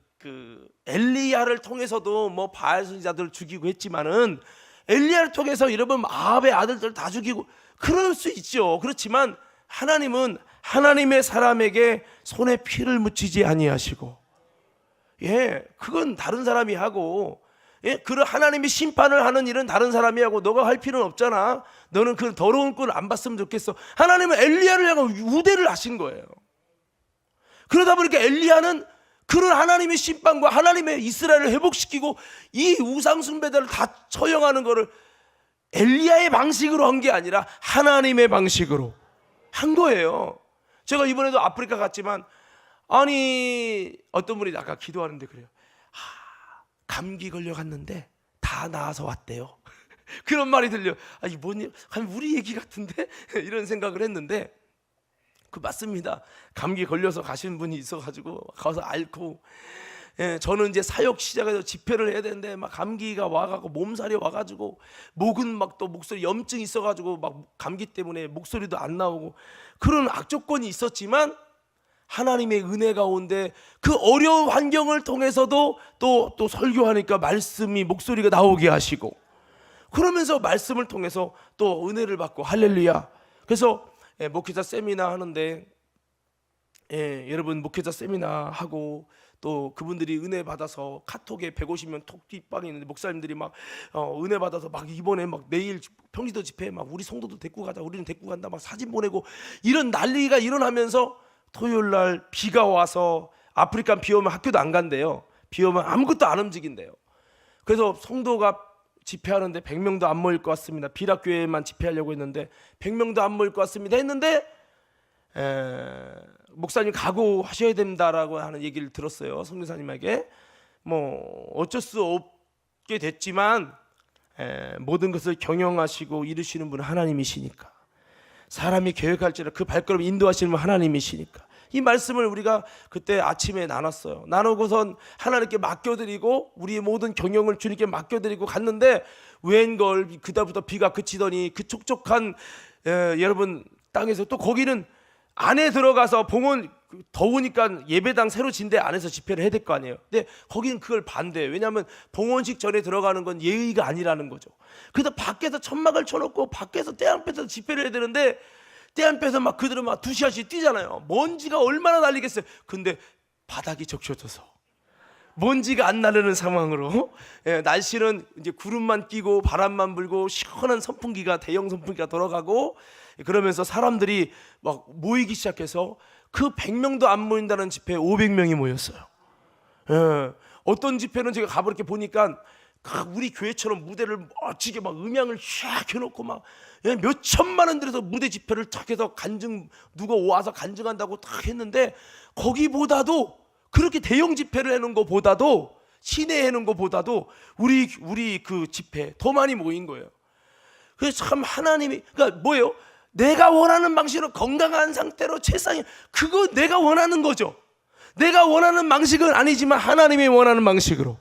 엘리야를 통해서도 뭐 바알 선지자들 죽이고 했지만은, 엘리야를 통해서 여러분 아합의 아들들 다 죽이고 그럴 수 있죠. 그렇지만 하나님은 하나님의 사람에게 손에 피를 묻히지 아니하시고, 그건 다른 사람이 하고, 그런 하나님이 심판을 하는 일은 다른 사람이 하고, 너가 할 필요는 없잖아. 너는 그 더러운 꼴 안 봤으면 좋겠어. 하나님은 엘리야를 향한 우대를 하신 거예요. 그러다 보니까 엘리야는 그런 하나님의 심판과 하나님의 이스라엘을 회복시키고 이 우상 숭배자를 다 처형하는 거를 엘리야의 방식으로 한 게 아니라 하나님의 방식으로 한 거예요. 제가 이번에도 아프리카 갔지만, 아니 어떤 분이 아까 기도하는데 그래요. 감기 걸려 갔는데 다 나아서 왔대요. 그런 말이 들려. 이 뭐니? 우리 얘기 같은데? 이런 생각을 했는데, 그 맞습니다. 감기 걸려서 가신 분이 있어가지고 가서 앓고, 저는 이제 사역 시작해서 집회를 해야 되는데 막 감기가 와가지고 몸살이 와가지고, 목은 막 또 목소리 염증이 있어가지고 막 감기 때문에 목소리도 안 나오고, 그런 악조건이 있었지만 하나님의 은혜 가운데 그 어려운 환경을 통해서도 또 설교하니까 말씀이 목소리가 나오게 하시고, 그러면서 말씀을 통해서 또 은혜를 받고, 할렐루야. 그래서 목회자 세미나 하는데, 여러분 목회자 세미나 하고 또 그분들이 은혜 받아서 카톡에 150명 톡방이 있는데, 목사님들이 막 은혜 받아서 막 이번에 막 내일 평지도 집회에 막 우리 성도도 데리고 가자, 우리는 데리고 간다, 막 사진 보내고 이런 난리가 일어나면서, 토요일 날 비가 와서 아프리카 비 오면 학교도 안 간대요. 비 오면 아무것도 안 움직인대요. 그래서 성도가 집회하는데 100명도 안 모일 것 같습니다. 비락교회만 집회하려고 했는데 100명도 안 모일 것 같습니다 했는데, 목사님 각오하셔야 된다라고 하는 얘기를 들었어요. 성교사님에게. 뭐 어쩔 수 없게 됐지만, 모든 것을 경영하시고 이루시는 분은 하나님이시니까, 사람이 계획할지라 그 발걸음 인도하시는 분 하나님이시니까, 이 말씀을 우리가 그때 아침에 나눴어요. 나누고선 하나님께 맡겨드리고 우리의 모든 경영을 주님께 맡겨드리고 갔는데, 웬걸 그다음부터 비가 그치더니 그 촉촉한 여러분 땅에서 또 거기는 안에 들어가서 봉헌, 더우니까 예배당 새로 진데 안에서 집회를 해야 될 거 아니에요. 근데 거기는 그걸 반대해요. 왜냐하면 봉헌식 전에 들어가는 건 예의가 아니라는 거죠. 그래서 밖에서 천막을 쳐놓고 밖에서 떼안볕에서 집회를 해야 되는데, 떼안볕에서 막 그들은 막 2시간씩 뛰잖아요. 먼지가 얼마나 날리겠어요. 근데 바닥이 적셔져서 먼지가 안 나르는 상황으로, 날씨는 이제 구름만 끼고 바람만 불고 시원한 선풍기가, 대형 선풍기가 돌아가고, 그러면서 사람들이 막 모이기 시작해서 그 100명도 안 모인다는 집회에 500명이 모였어요. 어떤 집회는 제가 가보렇게 보니까 우리 교회처럼 무대를 멋지게 막 음향을 쫙 해놓고 막 몇 천만 원 들여서 무대 집회를 탁 해서 간증, 누가 와서 간증한다고 탁 했는데, 거기보다도 그렇게 대형 집회를 해놓은 것보다도, 시내에 해놓은 것보다도 우리 그 집회 더 많이 모인 거예요. 그래서 참 하나님이, 그러니까 뭐예요? 내가 원하는 방식으로 건강한 상태로 최상의, 그거 내가 원하는 거죠. 내가 원하는 방식은 아니지만 하나님이 원하는 방식으로.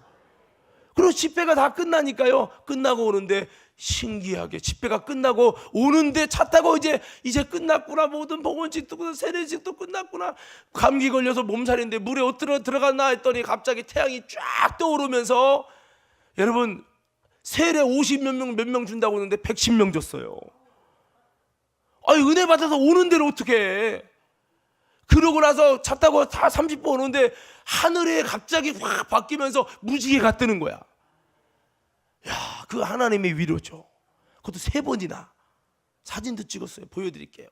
그리고 집회가 다 끝나니까요, 끝나고 오는데 신기하게 집회가 끝나고 오는데 차 타고 이제 끝났구나, 모든 봉헌식도 끝났구나, 세례식도 끝났구나, 감기 걸려서 몸살인데 물에 어떻게 들어갔나 했더니 갑자기 태양이 쫙 떠오르면서, 여러분 세례 50몇 명 준다고 했는데 110명 줬어요. 은혜 받아서 오는 대로 어떻게 해. 그러고 나서 차 타고 다 30분 오는데 하늘에 갑자기 확 바뀌면서 무지개가 뜨는 거야. 야, 그 하나님의 위로죠. 그것도 3번이나 사진도 찍었어요. 보여드릴게요.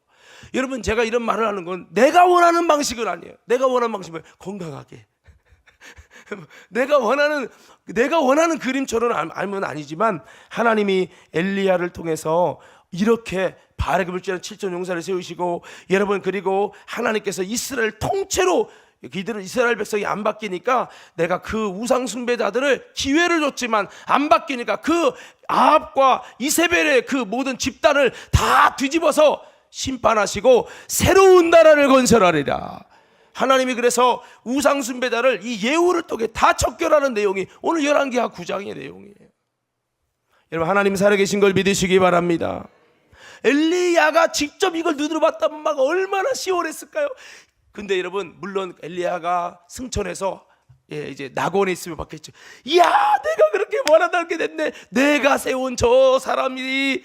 여러분, 제가 이런 말을 하는 건 내가 원하는 방식은 아니에요. 내가 원하는 방식은 건강하게 내가 원하는 그림처럼 알면 아니지만 하나님이 엘리야를 통해서 이렇게 바알의 불지는 7천 용사를 세우시고, 여러분, 그리고 하나님께서 이스라엘 통째로 이들은 이스라엘 백성이 안 바뀌니까 내가 그 우상 숭배자들을 기회를 줬지만 안 바뀌니까 그 아합과 이세벨의 그 모든 집단을 다 뒤집어서 심판하시고 새로운 나라를 건설하리라. 하나님이 그래서 우상 숭배자를 이 예후를 통해 다 척결하는 내용이 오늘 열왕기하 9장의 내용이에요. 여러분, 하나님 살아계신 걸 믿으시기 바랍니다. 엘리야가 직접 이걸 눈으로 봤다면 막 얼마나 시원했을까요? 근데 여러분, 물론 엘리야가 승천해서 이제 낙원에 있으면 받겠죠. 이야, 내가 그렇게 원한다게 됐네. 내가 세운 저 사람이,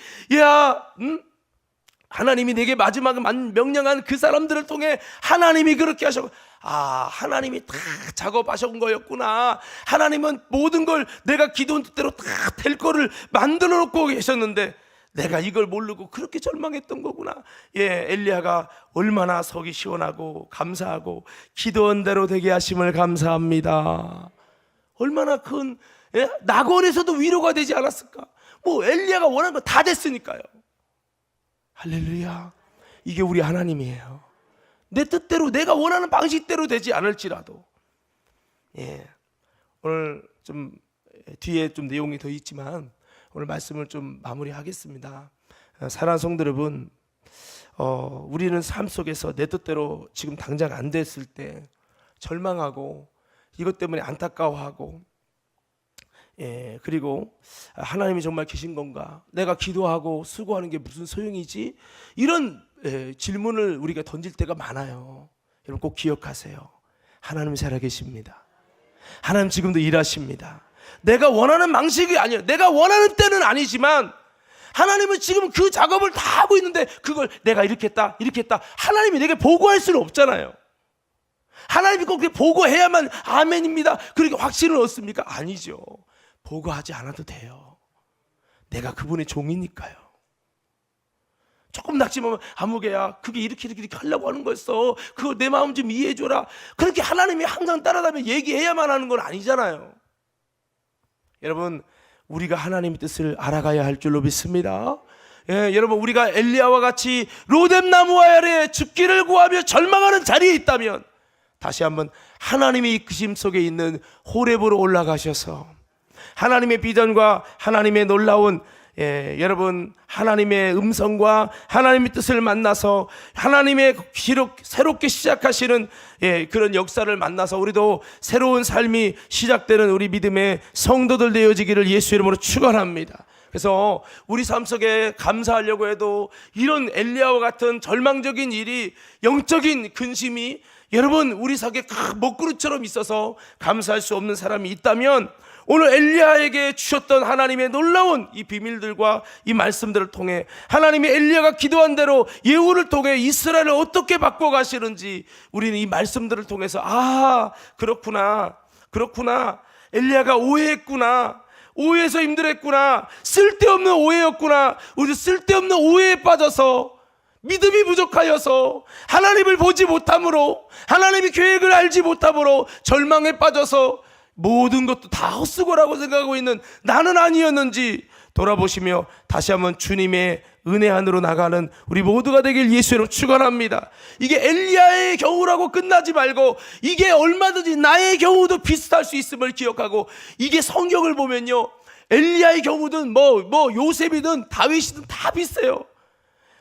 하나님이 내게 마지막에 명령한 그 사람들을 통해 하나님이 그렇게 하셨고, 하나님이 다 작업하신 거였구나. 하나님은 모든 걸 내가 기도한 뜻대로 다 될 거를 만들어 놓고 계셨는데 내가 이걸 모르고 그렇게 절망했던 거구나. 엘리야가 얼마나 속이 시원하고 감사하고 기도한 대로 되게 하심을 감사합니다. 얼마나 큰 낙원에서도 위로가 되지 않았을까? 뭐 엘리야가 원하는 거 다 됐으니까요. 할렐루야. 이게 우리 하나님이에요. 내 뜻대로 내가 원하는 방식대로 되지 않을지라도. 오늘 좀 뒤에 좀 내용이 더 있지만 오늘 말씀을 좀 마무리하겠습니다. 사랑하는 성도 여러분, 우리는 삶 속에서 내 뜻대로 지금 당장 안 됐을 때 절망하고 이것 때문에 안타까워하고, 그리고 하나님이 정말 계신 건가? 내가 기도하고 수고하는 게 무슨 소용이지? 이런 질문을 우리가 던질 때가 많아요. 여러분 꼭 기억하세요. 하나님 살아계십니다. 하나님 지금도 일하십니다. 내가 원하는 방식이 아니에요. 내가 원하는 때는 아니지만 하나님은 지금 그 작업을 다 하고 있는데 그걸 내가 이렇게 했다 하나님이 내게 보고할 수는 없잖아요. 하나님이 꼭 그렇게 보고해야만 아멘입니다, 그렇게 확신을 얻습니까? 아니죠. 보고하지 않아도 돼요. 내가 그분의 종이니까요. 조금 낙심하면 아무개야, 그게 이렇게 하려고 하는 거였어. 그거 내 마음 좀 이해해줘라. 그렇게 하나님이 항상 따라다니며 얘기해야만 하는 건 아니잖아요. 여러분, 우리가 하나님의 뜻을 알아가야 할 줄로 믿습니다. 여러분, 우리가 엘리야와 같이 로뎀나무 아래 죽기를 구하며 절망하는 자리에 있다면 다시 한번 하나님의 이끄심 속에 있는 호렙으로 올라가셔서 하나님의 비전과 하나님의 놀라운 여러분 하나님의 음성과 하나님의 뜻을 만나서 하나님의 새롭게 시작하시는 그런 역사를 만나서 우리도 새로운 삶이 시작되는 우리 믿음의 성도들 되어지기를 예수 이름으로 축원합니다. 그래서 우리 삶 속에 감사하려고 해도 이런 엘리야와 같은 절망적인 일이, 영적인 근심이 여러분 우리 속에 먹구름처럼 있어서 감사할 수 없는 사람이 있다면 오늘 엘리야에게 주셨던 하나님의 놀라운 이 비밀들과 이 말씀들을 통해 하나님이 엘리야가 기도한 대로 예후를 통해 이스라엘을 어떻게 바꿔가시는지 우리는 이 말씀들을 통해서 그렇구나 엘리야가 오해했구나, 오해해서 힘들었구나, 쓸데없는 오해였구나. 우리 쓸데없는 오해에 빠져서 믿음이 부족하여서 하나님을 보지 못함으로, 하나님의 계획을 알지 못함으로 절망에 빠져서 모든 것도 다 헛수고라고 생각하고 있는 나는 아니었는지 돌아보시며 다시 한번 주님의 은혜 안으로 나가는 우리 모두가 되길 예수로 축원합니다. 이게 엘리야의 경우라고 끝나지 말고 이게 얼마든지 나의 경우도 비슷할 수 있음을 기억하고, 이게 성경을 보면요, 엘리야의 경우든 요셉이든 다윗이든 다 비슷해요.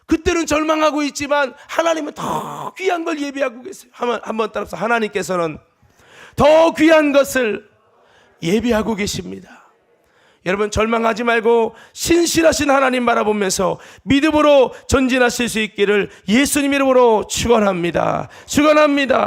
그때는 절망하고 있지만 하나님은 더 귀한 걸 예비하고 계세요. 한번 따라서 하나님께서는 더 귀한 것을 예비하고 계십니다. 여러분 절망하지 말고 신실하신 하나님 바라보면서 믿음으로 전진하실 수 있기를 예수님 이름으로 축원합니다.